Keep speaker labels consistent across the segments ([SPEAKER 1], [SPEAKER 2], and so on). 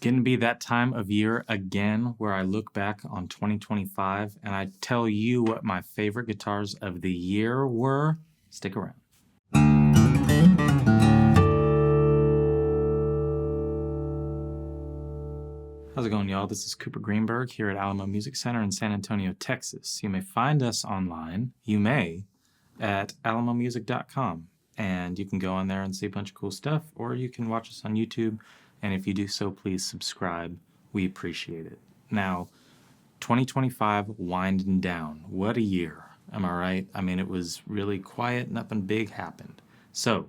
[SPEAKER 1] Getting to be that time of year again where I look back on 2025 and I tell you what my favorite guitars of the year were. Stick around. How's it going, y'all? This is Cooper Greenberg here at Alamo Music Center in San Antonio, Texas. You may find us online, at alamomusic.com. And you can go on there and see a bunch of cool stuff, or you can watch us on YouTube. And if you do so, please subscribe. We appreciate it. Now, 2025 winding down. What a year. Am I right? I mean, it was really quiet. Nothing big happened. So,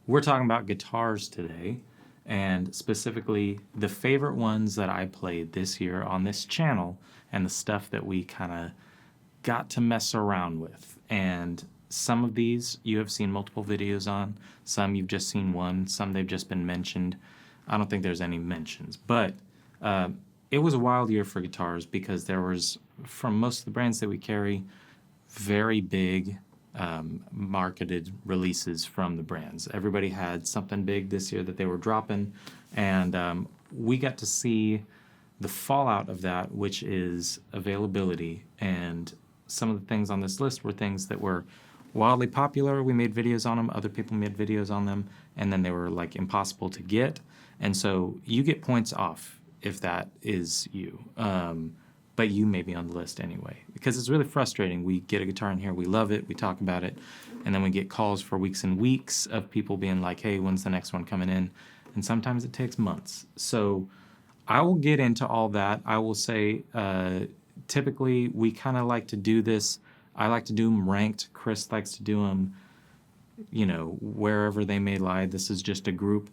[SPEAKER 1] we're talking about guitars today, and specifically the favorite ones that I played this year on this channel and the stuff that we kind of got to mess around with. And some of these you have seen multiple videos on. Some you've just seen one. Some they've just been mentioned. I don't think there's any mentions, but it was a wild year for guitars because there was, from most of the brands that we carry, very big marketed releases from the brands. Everybody had something big this year that they were dropping, and we got to see the fallout of that, which is availability. And some of the things on this list were things that were wildly popular. We made videos on them. Other people made videos on them, and then they were like impossible to get. And so you get points off if that is you. But you may be on the list anyway, because it's really frustrating. We get a guitar in here, we love it, we talk about it, and then we get calls for weeks and weeks of people being like, hey, when's the next one coming in? And sometimes it takes months. So I will get into all that. I will say, typically we kind of like to do this. I like to do them ranked. Chris likes to do them, wherever they may lie. This is just a group.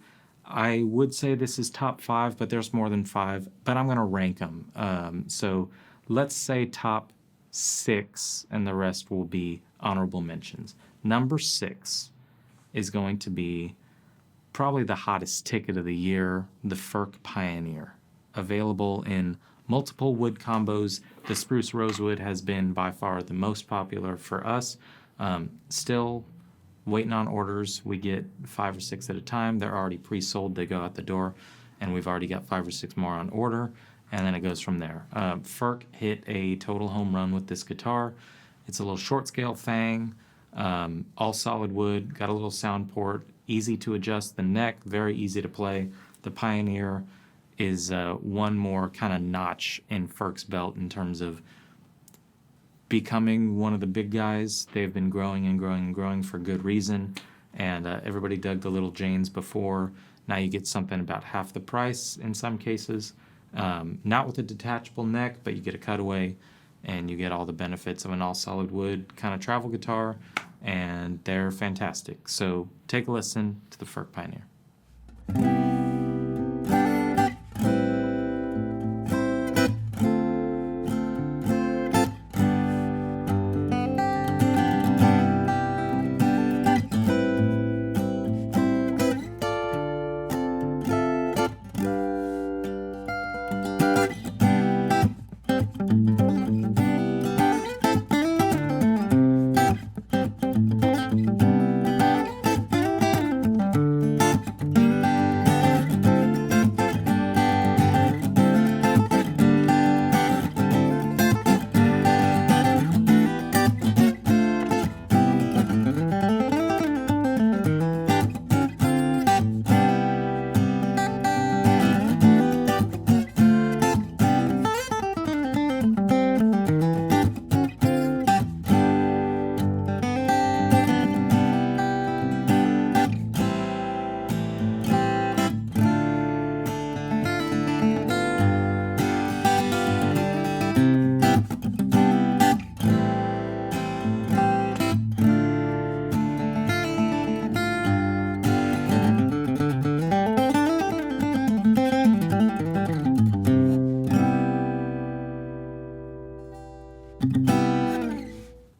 [SPEAKER 1] I would say this is top 5, but there's more than 5, but I'm going to rank them. So let's say top 6, and the rest will be honorable mentions. Number 6 is going to be probably the hottest ticket of the year, the Furch Pioneer. Available in multiple wood combos. The spruce rosewood has been by far the most popular for us. Still waiting on orders. We get 5 or 6 at a time. They're already pre-sold. They go out the door, and we've already got 5 or 6 more on order, and then it goes from there. Furch hit a total home run with this guitar. It's a little short scale Fang, all solid wood, got a little sound port, easy to adjust the neck, very easy to play. The Pioneer is one more kind of notch in Furch's belt in terms of becoming one of the big guys. They've been growing and growing and growing for good reason, and everybody dug the little Janes before. Now you get something about half the price in some cases. Not with a detachable neck, but you get a cutaway, and you get all the benefits of an all-solid wood kind of travel guitar, and they're fantastic. So take a listen to the Furch Pioneer.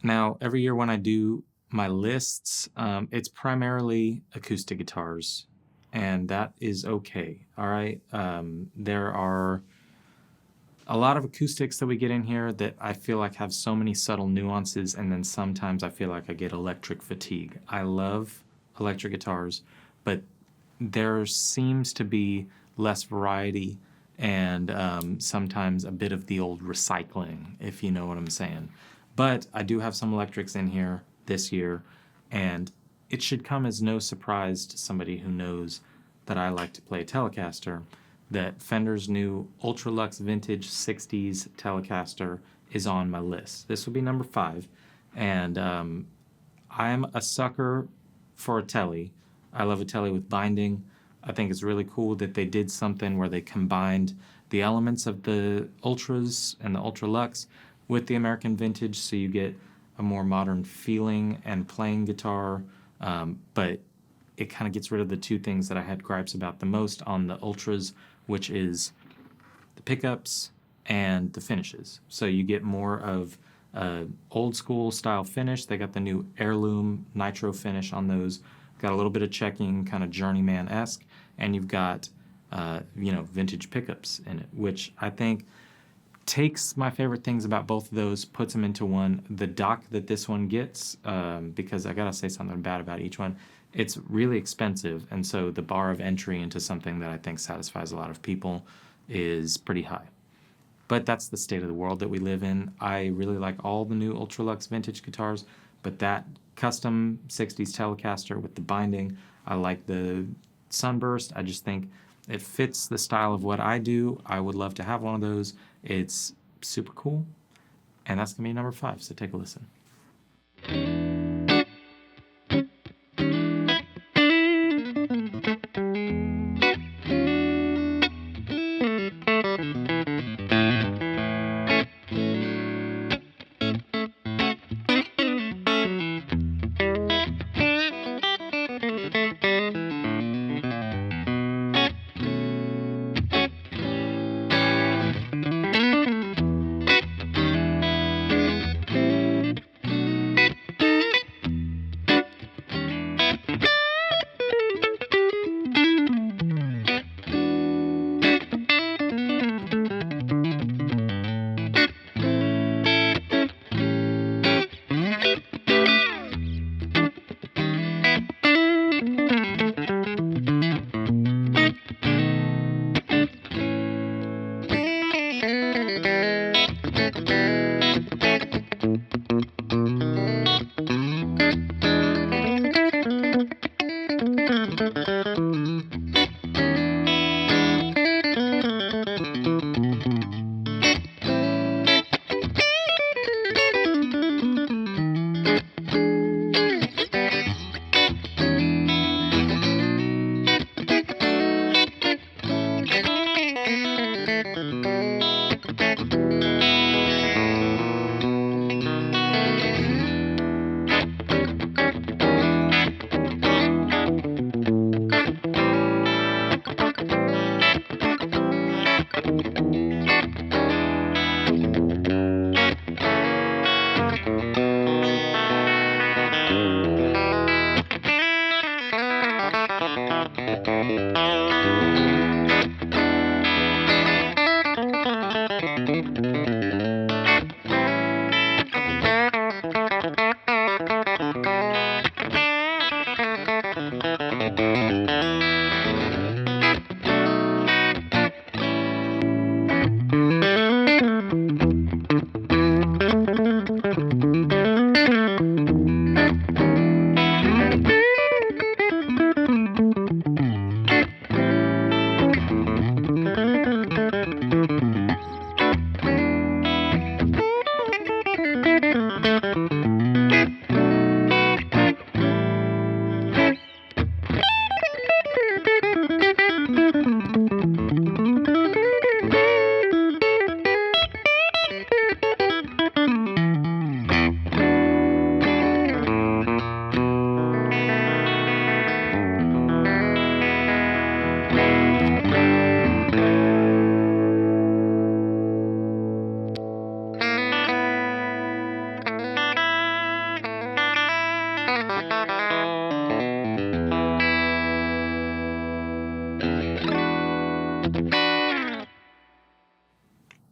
[SPEAKER 1] Now, every year when I do my lists, it's primarily acoustic guitars, and that is okay, all right? There are a lot of acoustics that we get in here that I feel like have so many subtle nuances, and then sometimes I feel like I get electric fatigue. I love electric guitars, but there seems to be less variety and sometimes a bit of the old recycling, if you know what I'm saying. But I do have some electrics in here this year, and it should come as no surprise to somebody who knows that I like to play Telecaster that Fender's new Ultra Luxe Vintage 60s Telecaster is on my list. This will be number 5, and I'm a sucker for a Tele. I love a Tele with binding. I think it's really cool that they did something where they combined the elements of the Ultras and the Ultra Luxe with the American Vintage, so you get a more modern feeling and playing guitar, but it kind of gets rid of the two things that I had gripes about the most on the Ultras, which is the pickups and the finishes. So you get more of old school style finish. They got the new heirloom nitro finish on those. Got a little bit of checking, kind of journeyman-esque, and you've got vintage pickups in it, which I think takes my favorite things about both of those, puts them into one. The dock that this one gets, because I gotta say something bad about each one, it's really expensive, and so the bar of entry into something that I think satisfies a lot of people is pretty high. But that's the state of the world that we live in. I really like all the new Ultra Luxe vintage guitars, but that custom 60s Telecaster with the binding, I like the Sunburst. I just think it fits the style of what I do. I would love to have one of those. It's super cool, and that's going to be number 5, so take a listen.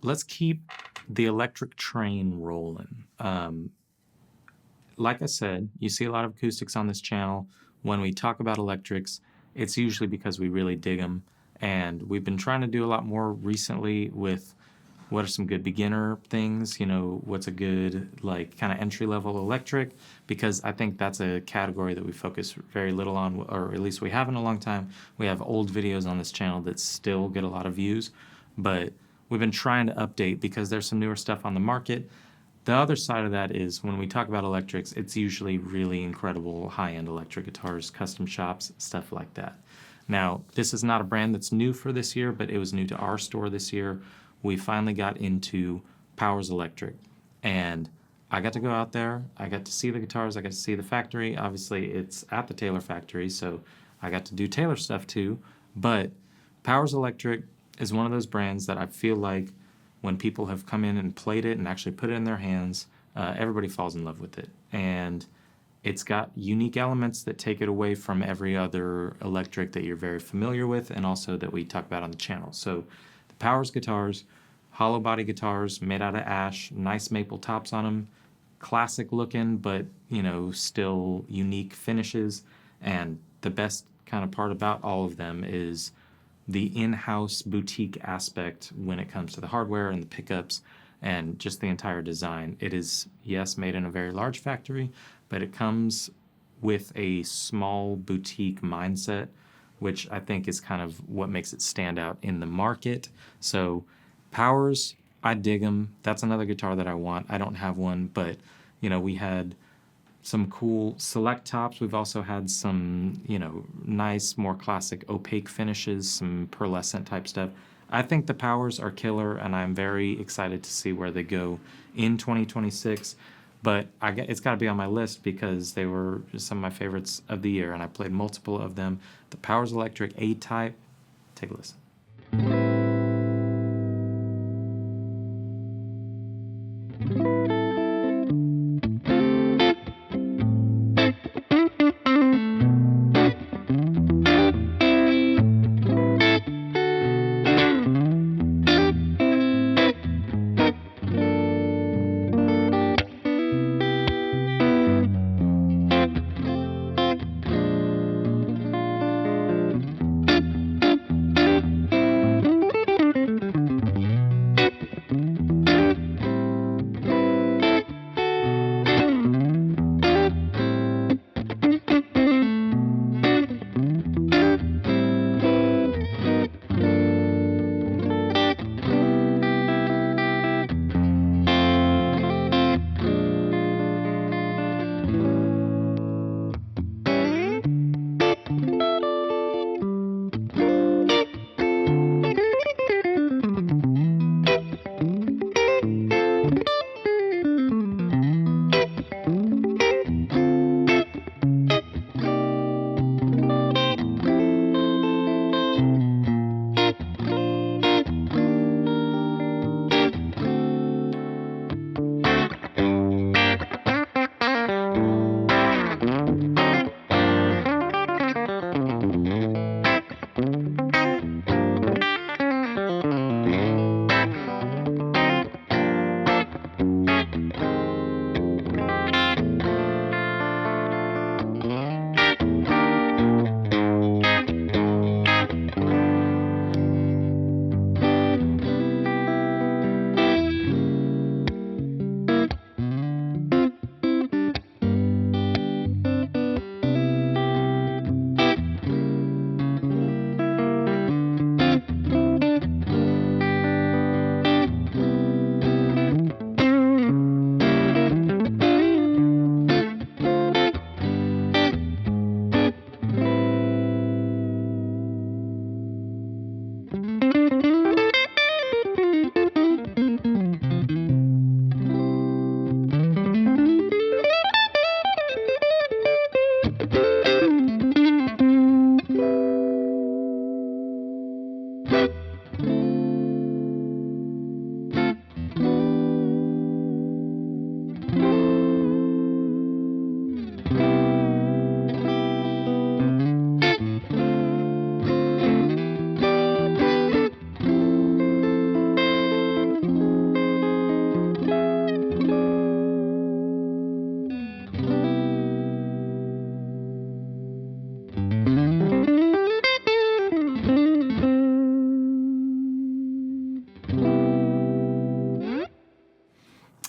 [SPEAKER 1] Let's keep the electric train rolling. Like I said, you see a lot of acoustics on this channel. When we talk about electrics, it's usually because we really dig them. And we've been trying to do a lot more recently with what are some good beginner things, what's a good like kind of entry level electric, because I think that's a category that we focus very little on, or at least we have in a long time. We have old videos on this channel that still get a lot of views, but we've been trying to update because there's some newer stuff on the market. The other side of that is when we talk about electrics, it's usually really incredible high-end electric guitars, custom shops, stuff like that. Now, this is not a brand that's new for this year, but it was new to our store this year. We finally got into Powers Electric, and I got to go out there. I got to see the guitars. I got to see the factory. Obviously, it's at the Taylor factory, so I got to do Taylor stuff too. But Powers Electric is one of those brands that I feel like when people have come in and played it and actually put it in their hands, everybody falls in love with it. And it's got unique elements that take it away from every other electric that you're very familiar with and also that we talk about on the channel. So the Powers guitars, hollow body guitars made out of ash, nice maple tops on them, classic looking, but still unique finishes. And the best kind of part about all of them is the in-house boutique aspect when it comes to the hardware and the pickups and just the entire design. It is, yes, made in a very large factory, but it comes with a small boutique mindset, which I think is kind of what makes it stand out in the market. So Powers, I dig them. That's another guitar that I want. I don't have one, but we had some cool select tops. We've also had some, nice, more classic opaque finishes, some pearlescent type stuff. I think the Powers are killer, and I'm very excited to see where they go in 2026. But it's got to be on my list because they were just some of my favorites of the year, and I played multiple of them. The Powers Electric A-Type. Take a listen.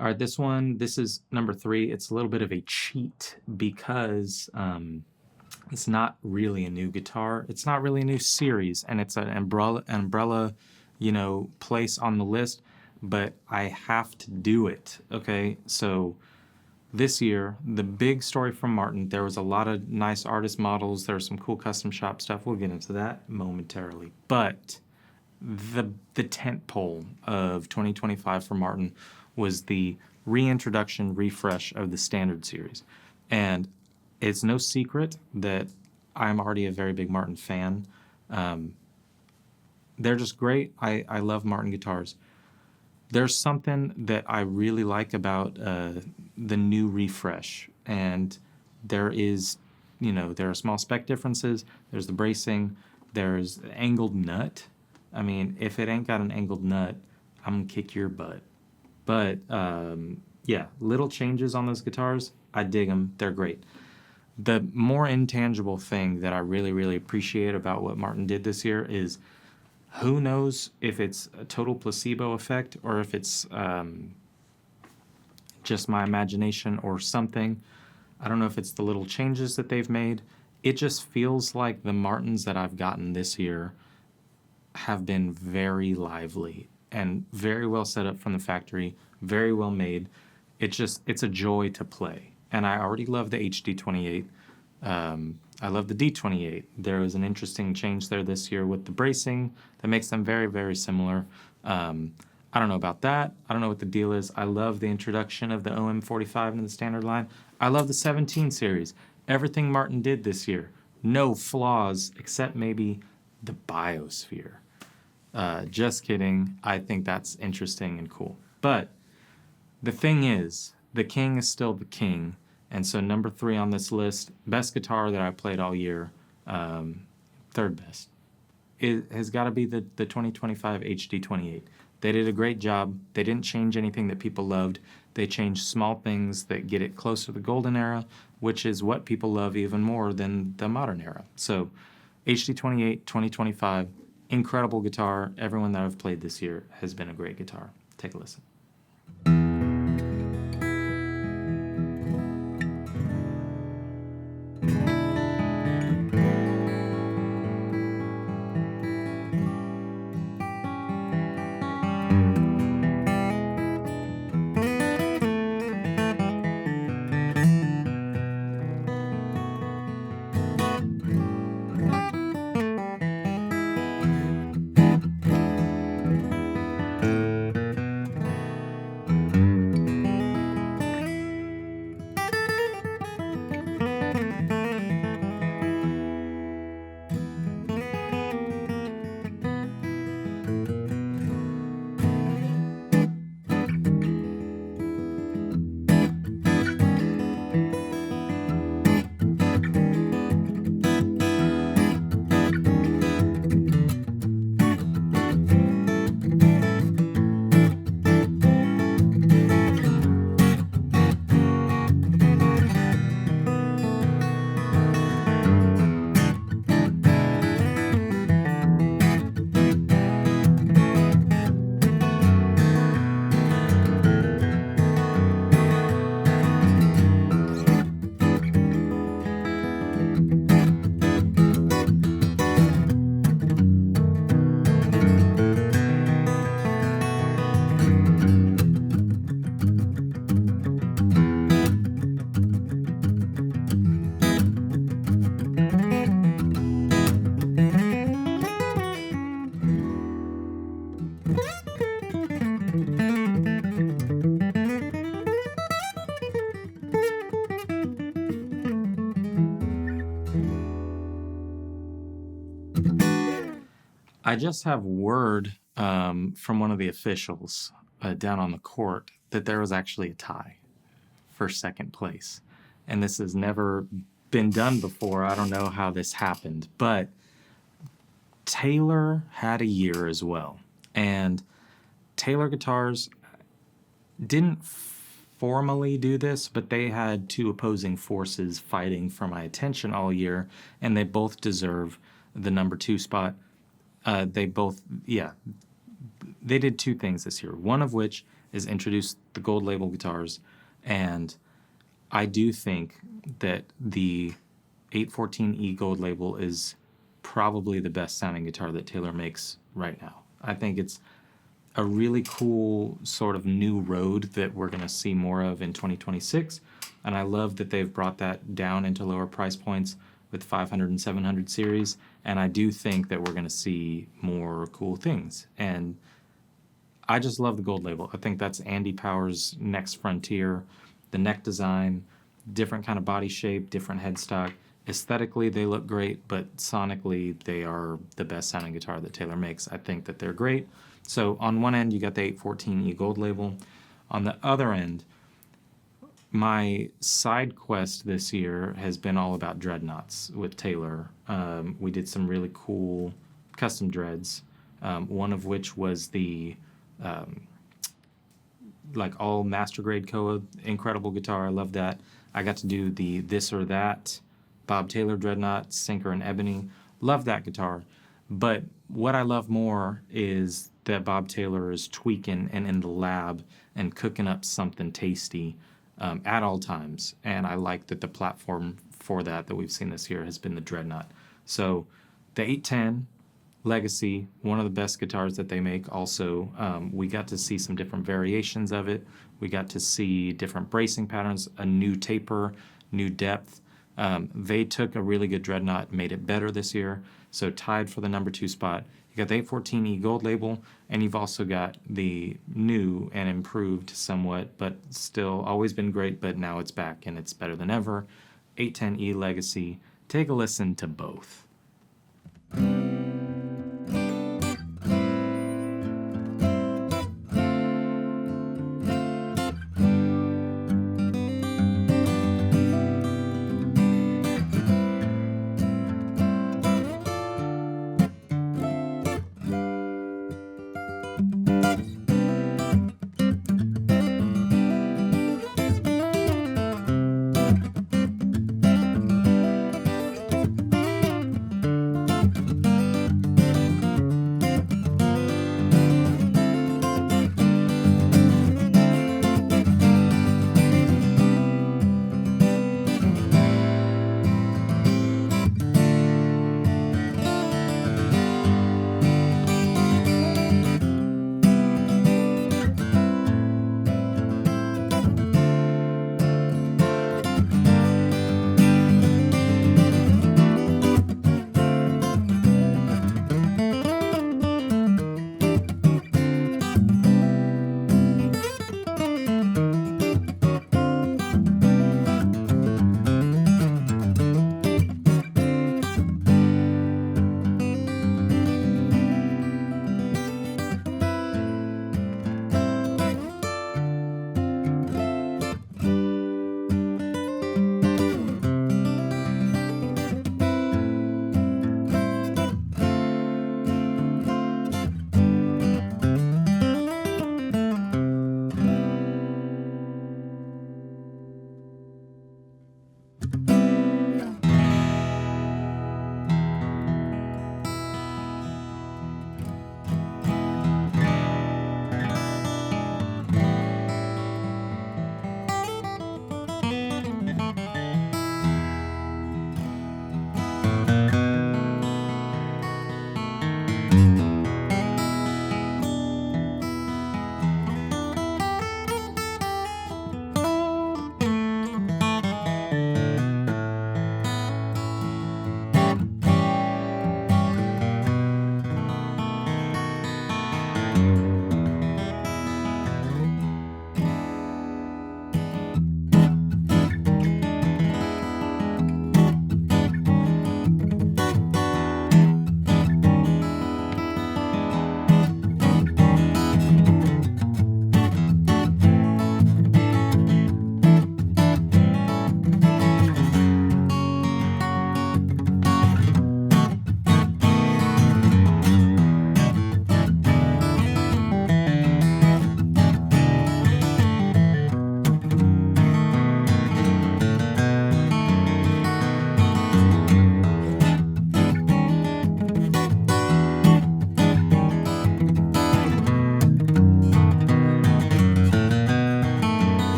[SPEAKER 1] All right, this is number 3. It's a little bit of a cheat because it's not really a new guitar. It's not really a new series, and it's an umbrella, place on the list, but I have to do it, okay? So this year, the big story from Martin, there was a lot of nice artist models. There was some cool custom shop stuff. We'll get into that momentarily. But the tent pole of 2025 for Martin was the reintroduction, refresh of the Standard Series. And it's no secret that I'm already a very big Martin fan. They're just great. I love Martin guitars. There's something that I really like about the new refresh, and there are small spec differences. There's the bracing. There's the angled nut. I mean, if it ain't got an angled nut, I'm gonna kick your butt. But yeah, little changes on those guitars. I dig them. They're great. The more intangible thing that I really, really appreciate about what Martin did this year is, who knows if it's a total placebo effect or if it's just my imagination or something. I don't know if it's the little changes that they've made. It just feels like the Martins that I've gotten this year have been very lively and very well set up from the factory, very well made. It's a joy to play. And I already love the HD28. I love the D28. There was an interesting change there this year with the bracing that makes them very, very similar. I don't know about that. I don't know what the deal is. I love the introduction of the OM45 in the standard line. I love the 17 series. Everything Martin did this year, no flaws except maybe the biosphere. Just kidding. I think that's interesting and cool. But the thing is, the king is still the king. And so number 3 on this list, best guitar that I played all year, third best, it has got to be the 2025 HD28. They did a great job. They didn't change anything that people loved. They changed small things that get it closer to the golden era, which is what people love even more than the modern era. So HD28, 2025, incredible guitar. Everyone that I've played this year has been a great guitar. Take a listen. I just have word from one of the officials down on the court that there was actually a tie for second place. And this has never been done before. I don't know how this happened, but Taylor had a year as well. And Taylor Guitars didn't formally do this, but they had 2 opposing forces fighting for my attention all year, and they both deserve the number 2 spot. They did 2 things this year, one of which is introduce the gold label guitars, and I do think that the 814E gold label is probably the best sounding guitar that Taylor makes right now. I think it's a really cool sort of new road that we're going to see more of in 2026, and I love that they've brought that down into lower price points with 500 and 700 series, and I do think that we're going to see more cool things. And I just love the gold label. I think that's Andy Power's next frontier. The neck design, different kind of body shape, different headstock. Aesthetically, they look great, but sonically, they are the best sounding guitar that Taylor makes. I think that they're great. So on one end, you got the 814E gold label. On the other end, my side quest this year has been all about dreadnoughts with Taylor. We did some really cool custom dreads, one of which was the like all master grade Koa, incredible guitar. I love that. I got to do the This or That Bob Taylor dreadnought, Sinker and Ebony. Love that guitar. But what I love more is that Bob Taylor is tweaking and in the lab and cooking up something tasty at all times. And I like that the platform for that we've seen this year has been the dreadnought. So the 810 Legacy, one of the best guitars that they make. Also, we got to see some different variations of it. We got to see different bracing patterns, a new taper, new depth. They took a really good dreadnought, made it better this year, so tied for the number 2 spot. You got the 814E gold label, and you've also got the new and improved somewhat, but still always been great, but now it's back and it's better than ever, 810E Legacy. Take a listen to both.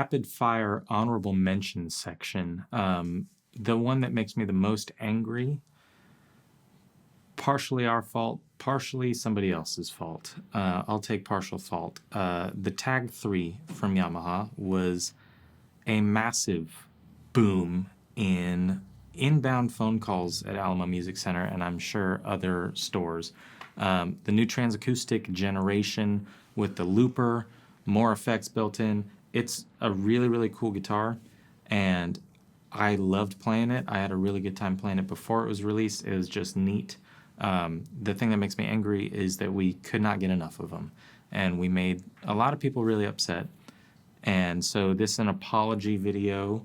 [SPEAKER 1] rapid fire honorable mention section. The one that makes me the most angry, partially our fault, partially somebody else's fault. I'll take partial fault. The Tag 3 from Yamaha was a massive boom in inbound phone calls at Alamo Music Center, and I'm sure other stores. The new Transacoustic generation with the looper, more effects built in. It's a really, really cool guitar, and I loved playing it. I had a really good time playing it before it was released. It was just neat. The thing that makes me angry is that we could not get enough of them, and we made a lot of people really upset. And so this is an apology video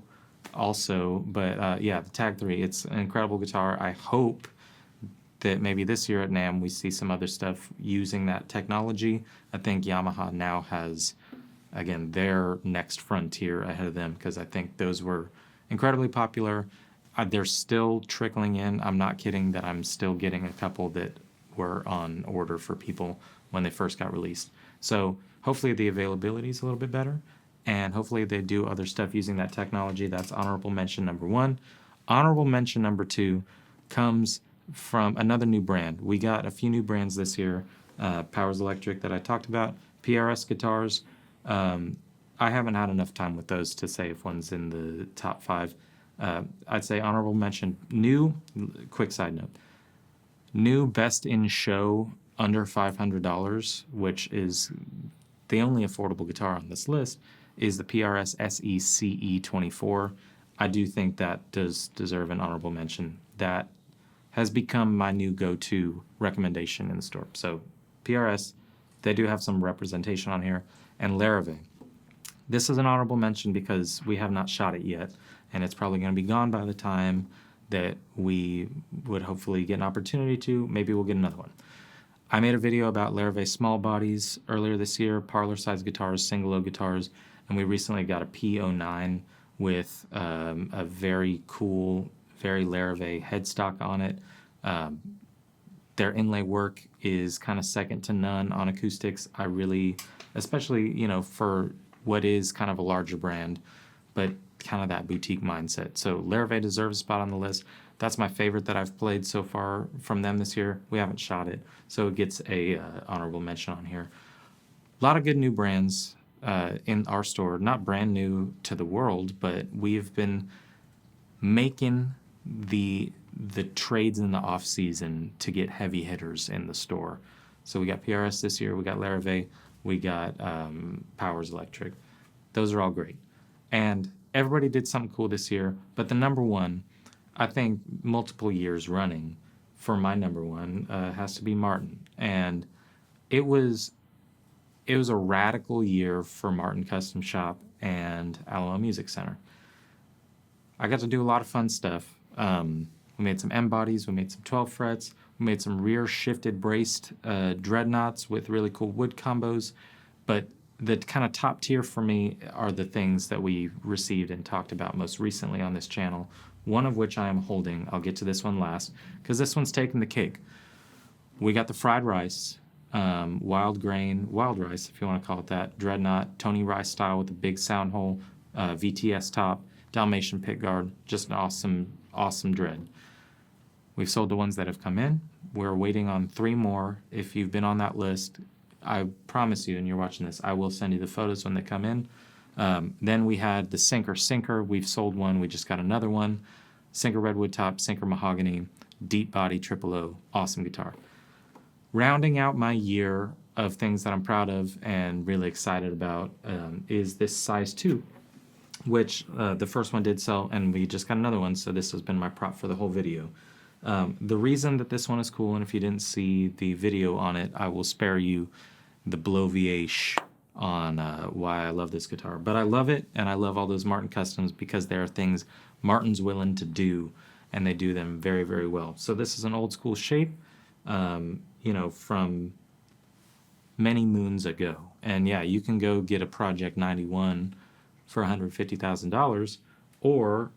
[SPEAKER 1] also, but yeah, the Tag 3, it's an incredible guitar. I hope that maybe this year at NAMM we see some other stuff using that technology. I think Yamaha now has, again, their next frontier ahead of them, because I think those were incredibly popular. They're still trickling in. I'm not kidding that I'm still getting a couple that were on order for people when they first got released. So hopefully the availability is a little bit better, and hopefully they do other stuff using that technology. That's honorable mention number 1. Honorable mention number 2 comes from another new brand. We got a few new brands this year. Powers Electric that I talked about, PRS guitars. I haven't had enough time with those to say if one's in the top 5. I'd say honorable mention, new, quick side note, new best in show under $500, which is the only affordable guitar on this list, is the PRS SECE 24. I do think that does deserve an honorable mention. That has become my new go-to recommendation in the store. So PRS, they do have some representation on here, and Larrivee. This is an honorable mention because we have not shot it yet, and it's probably going to be gone by the time that we would hopefully get an opportunity to. Maybe we'll get another one. I made a video about Larrivee small bodies earlier this year, parlor size guitars, single-O guitars, and we recently got a P09 with a very cool, very Larrivee headstock on it. Their inlay work is kind of second to none on acoustics. I really, especially, you know, for what is kind of a larger brand, but kind of that boutique mindset. So Larrivee deserves a spot on the list. That's my favorite that I've played so far from them this year. We haven't shot it, so it gets a honorable mention on here. A lot of good new brands in our store. Not brand new to the world, but we've been making the trades in the off season to get heavy hitters in the store. So we got PRS this year, we got Larrivee, we got Powers Electric. Those are all great. And everybody did something cool this year, but the number one, I think multiple years running for my number one, has to be Martin. And it was a radical year for Martin Custom Shop and Alamo Music Center. I got to do a lot of fun stuff. We made some M bodies, we made some 12 frets, we made some rear shifted braced dreadnoughts with really cool wood combos. But the kind of top tier for me are the things that we received and talked about most recently on this channel, one of which I am holding. I'll get to this one last, because this one's taking the cake. We got the fried rice, wild rice, if you want to call it that, dreadnought, Tony Rice style with a big sound hole, VTS top, Dalmatian pickguard, just an awesome dread. We've sold the ones that have come in. We're waiting on 3 more. If you've been on that list, I promise you, and you're watching this, I will send you the photos when they come in. Then we had the Sinker. We've sold one. We just got another one. Sinker redwood top, Sinker mahogany, deep body, triple O, awesome guitar. Rounding out my year of things that I'm proud of and really excited about is this size 2, which the first one did sell, and we just got another one, so this has been my prop for the whole video. The reason that this one is cool, and if you didn't see the video on it, I will spare you the bloviation on why I love this guitar. But I love it, and I love all those Martin Customs because there are things Martin's willing to do, and they do them very, very well. So this is an old school shape, you know, from many moons ago. And yeah, you can go get a Project 91 for $150,000, or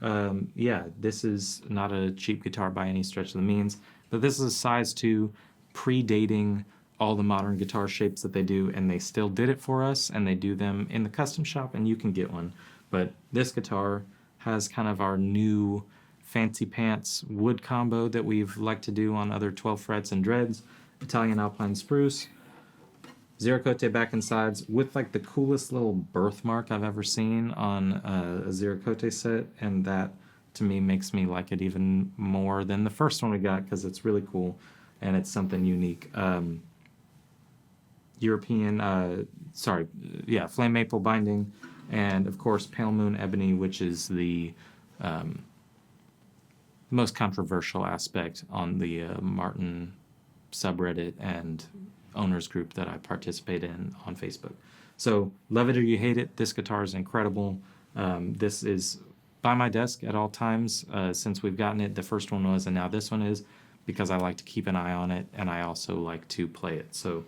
[SPEAKER 1] yeah, this is not a cheap guitar by any stretch of the means, but this is a size 2, predating all the modern guitar shapes that they do, and they still did it for us, and they do them in the custom shop, and you can get one. But this guitar has kind of our new fancy pants wood combo that we've liked to do on other 12 frets and dreads, Italian Alpine spruce, Zero Cote back and sides with like the coolest little birthmark I've ever seen on a Zero Cote set, and that to me makes me like it even more than the first one we got because it's really cool and it's something unique. Flame maple binding, and of course Pale Moon Ebony, which is the most controversial aspect on the Martin subreddit and owners group that I participate in on Facebook. So love it or you hate it, this guitar is incredible. This is by my desk at all times since we've gotten it. The first one was, and now this one is, because I like to keep an eye on it and I also like to play it. So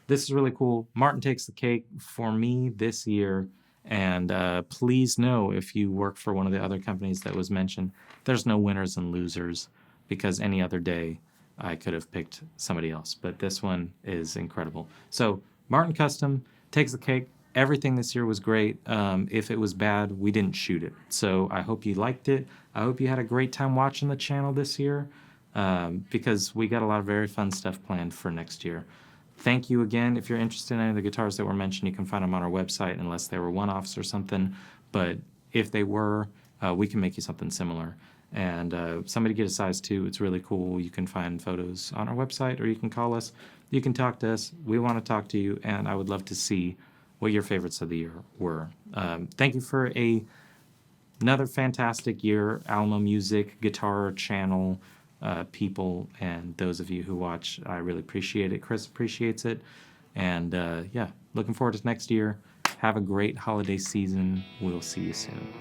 [SPEAKER 1] this is really cool. Martin takes the cake for me this year. And please know, if you work for one of the other companies that was mentioned, there's no winners and losers, because any other day I could have picked somebody else. But this one is incredible. So Martin Custom takes the cake. Everything this year was great. If it was bad, we didn't shoot it. So I hope you liked it. I hope you had a great time watching the channel this year, because we got a lot of very fun stuff planned for next year. Thank you again. If you're interested in any of the guitars that were mentioned, you can find them on our website, unless they were one-offs or something. But if they were, we can make you something similar. And somebody get a size 2. It's really cool. You can find photos on our website, or you can call us. You can talk to us. We want to talk to you, and I would love to see what your favorites of the year were. Thank you for another fantastic year, Alamo Music Guitar Channel people, and those of you who watch. I really appreciate it. Chris appreciates it. And yeah, looking forward to next year. Have a great holiday season. We'll see you soon.